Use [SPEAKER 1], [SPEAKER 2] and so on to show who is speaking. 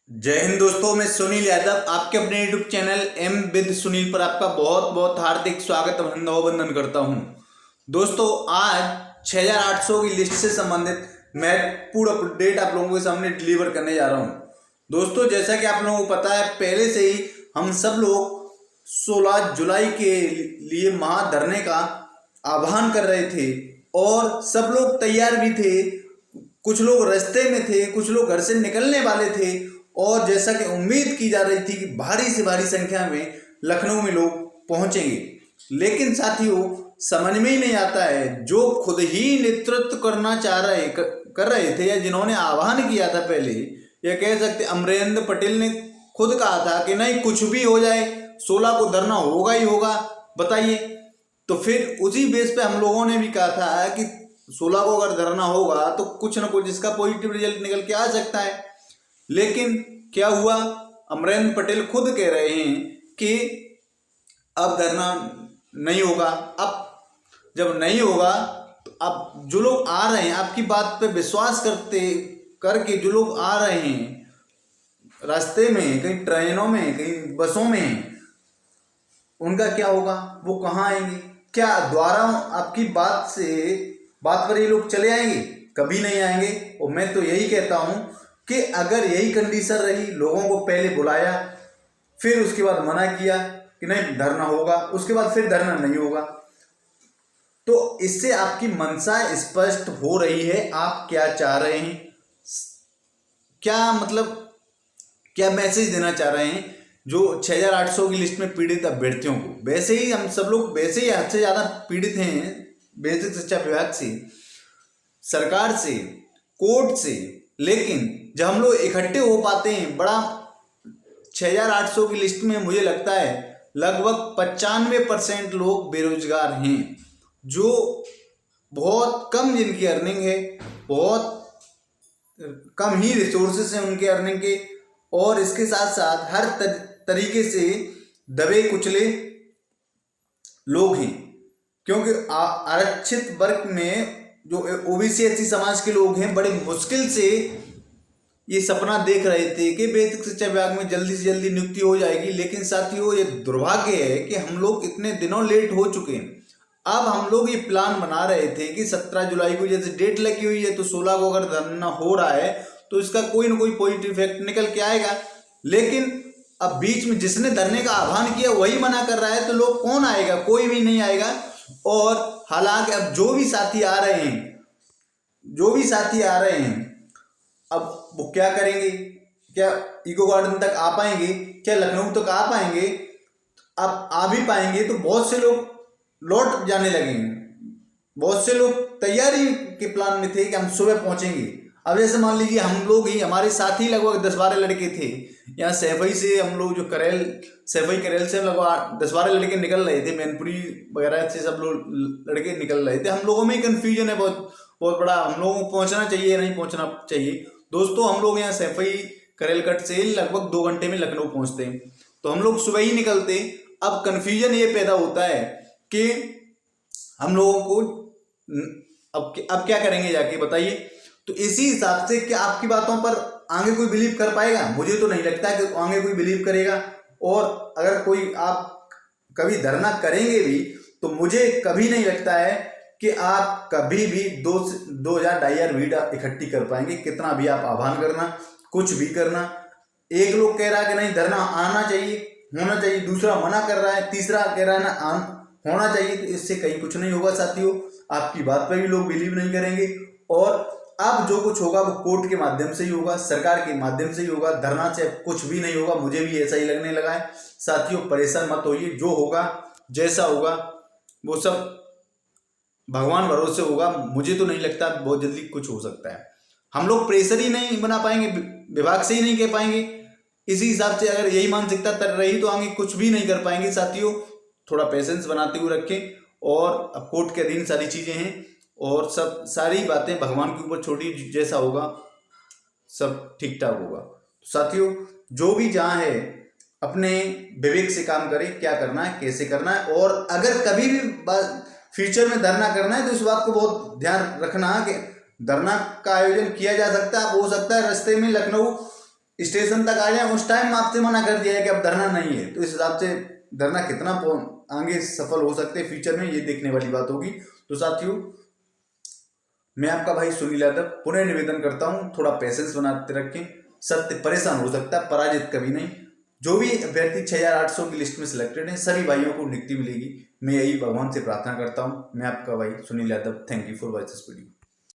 [SPEAKER 1] जय हिंद दोस्तों, मैं सुनील यादव आपके अपने YouTube channel M with Sunil पर आपका बहुत बहुत हार्दिक स्वागत अभिनंदन करता हूं। दोस्तों, आज 6800 की लिस्ट से संबंधित महत्वपूर्ण अपडेट आप लोगों के सामने डिलीवर करने जा रहा हूं। दोस्तों, जैसा कि आप लोगों को पता है, पहले से ही हम सब लोग 16 जुलाई के लिए महाधरने का आह्वान कर रहे थे और सब लोग तैयार भी थे। कुछ लोग रास्ते में थे, कुछ लोग घर से निकलने वाले थे और जैसा कि उम्मीद की जा रही थी कि भारी से भारी संख्या में लखनऊ में लोग पहुंचेंगे। लेकिन साथियों, समझ में ही नहीं आता है, जो खुद ही नेतृत्व करना कर रहे थे या जिन्होंने आह्वान किया था, पहले या कह सकते अमरेंद्र पटेल ने खुद कहा था कि नहीं, कुछ भी हो जाए 16 को धरना होगा ही होगा। बताइए, तो फिर उसी बेस पे हम लोगों ने भी कहा था कि 16 को अगर धरना होगा तो कुछ ना कुछ इसका पॉजिटिव रिजल्ट निकल के आ सकता है। लेकिन क्या हुआ, अमरेंद्र पटेल खुद कह रहे हैं कि अब धरना नहीं होगा। अब जब नहीं होगा तो अब जो लोग आ रहे हैं, आपकी बात पे विश्वास करके जो लोग आ रहे हैं रास्ते में, कहीं ट्रेनों में, कहीं बसों में, उनका क्या होगा? वो कहाँ आएंगे? क्या द्वारा आपकी बात पर ये लोग चले आएंगे? कभी नहीं आएंगे। और मैं तो यही कहता हूं कि अगर यही कंडीशन रही, लोगों को पहले बुलाया, फिर उसके बाद मना किया कि नहीं धरना होगा, उसके बाद फिर धरना नहीं होगा, तो इससे आपकी मंशा स्पष्ट हो रही है। आप क्या चाह रहे हैं, क्या मतलब क्या मैसेज देना चाह रहे हैं जो 6800 की लिस्ट में पीड़ित अभ्यर्थियों को? वैसे ही हम सब लोग वैसे ही हद से ज़्यादा पीड़ित हैं, बेसिक शिक्षा विभाग से, सरकार से, कोर्ट से। लेकिन जब हम लोग इकट्ठे हो पाते हैं, बड़ा 6800 की लिस्ट में मुझे लगता है लगभग 95% लोग बेरोजगार हैं, जो बहुत कम जिनकी अर्निंग है, बहुत कम ही रिसोर्सेस हैं उनके अर्निंग के, और इसके साथ साथ हर तरीके से दबे कुचले लोग हैं। क्योंकि आरक्षित वर्ग में जो ओबीसी एससी समाज के लोग हैं, बड़े मुश्किल से ये सपना देख रहे थे कि बेसिक शिक्षा विभाग में जल्दी से जल्दी नियुक्ति हो जाएगी। लेकिन साथियों, ये दुर्भाग्य है कि हम लोग इतने दिनों लेट हो चुके हैं। अब हम लोग ये प्लान बना रहे थे कि 17 जुलाई को जैसे डेट लगी हुई है, तो 16 को अगर धरना हो रहा है तो इसका कोई ना कोई पॉजिटिव इफेक्ट निकल के आएगा। लेकिन अब बीच में जिसने धरने का आह्वान किया वही मना कर रहा है, तो लोग कौन आएगा? कोई भी नहीं आएगा। और हालांकि अब जो भी साथी आ रहे हैं, अब वो क्या करेंगे? क्या इको गार्डन तक आ पाएंगे? क्या लखनऊ तक आ पाएंगे? अब आ भी पाएंगे तो बहुत से लोग लौट जाने लगेंगे। बहुत से लोग तैयारी के प्लान में थे कि हम सुबह पहुंचेंगे। अब जैसे मान लीजिए हम लोग ही, हमारे साथ ही लगभग 10-12 लड़के थे यहाँ सैफई से, हम लोग जो सैफई करेल से लगभग 10-12 लड़के निकल रहे थे, मैनपुरी वगैरह से सब लोग लड़के निकल रहे थे। हम लोगों में ही कन्फ्यूजन है बहुत बहुत बड़ा, हम लोगों को पहुंचना चाहिए या नहीं पहुंचना चाहिए। दोस्तों, हम लोग यहाँ सैफई करेलकट से लगभग 2 घंटे में लखनऊ पहुंचते हैं, तो हम लोग सुबह ही निकलते। अब कन्फ्यूजन ये पैदा होता है कि हम लोगों को अब क्या करेंगे जाके, बताइए। तो इसी हिसाब से क्या आपकी बातों पर आगे कोई बिलीव कर पाएगा? मुझे तो नहीं लगता कि आगे कोई बिलीव करेगा। और अगर कोई आप कभी धरना करेंगे भी, तो मुझे कभी नहीं लगता है कि आप कभी भी 2,000-2,500 भीड़ इकट्ठी कर पाएंगे। कितना भी आप आह्वान करना, कुछ भी करना, एक लोग कह रहा है कि नहीं धरना आना चाहिए, होना चाहिए, दूसरा मना कर रहा है, तीसरा कह रहा है ना होना चाहिए, तो इससे कहीं कुछ नहीं होगा साथियों। आपकी बात पर भी लोग बिलीव नहीं करेंगे। और अब जो कुछ होगा वो कोर्ट के माध्यम से ही होगा, सरकार के माध्यम से ही होगा। धरना से कुछ भी नहीं होगा, मुझे भी ऐसा ही लगने लगा है। साथियों, परेशान मत होइए, जो होगा जैसा होगा वो सब भगवान भरोसे होगा। मुझे तो नहीं लगता बहुत जल्दी कुछ हो सकता है। हम लोग प्रेशर ही नहीं बना पाएंगे, विभाग से ही नहीं कह पाएंगे। इसी हिसाब से अगर यही मानसिकता रही तो आगे कुछ भी नहीं कर पाएंगे। साथियों, थोड़ा पेशेंस बनाते हुए रखें। और अब कोर्ट के अधीन सारी चीज़ें हैं और सब सारी बातें भगवान के ऊपर छोड़ी, जैसा होगा सब ठीक ठाक होगा। साथियों, जो भी जहाँ है अपने विवेक से काम करें, क्या करना है, कैसे करना है। और अगर कभी भी फ्यूचर में धरना करना है तो इस बात को बहुत ध्यान रखना कि धरना का आयोजन किया जा सकता है। हो सकता है रास्ते में लखनऊ स्टेशन तक आ जाए उस टाइम आपसे मना कर दिया है कि अब धरना नहीं है, तो इस हिसाब से धरना कितना आगे सफल हो सकते हैं फ्यूचर में, ये देखने वाली बात होगी। तो साथियों, मैं आपका भाई सुनील यादव पुनः निवेदन करता हूँ, थोड़ा पेशेंस बनाते रखें। सत्य परेशान हो सकता है, पराजित कभी नहीं। जो भी अभ्यर्थी 6800 की लिस्ट में सिलेक्टेड है, सभी भाइयों को नियुक्ति मिलेगी। मैं यही भगवान से प्रार्थना करता हूँ। मैं आपका भाई Sunil Yadav. Thank you for watching this video.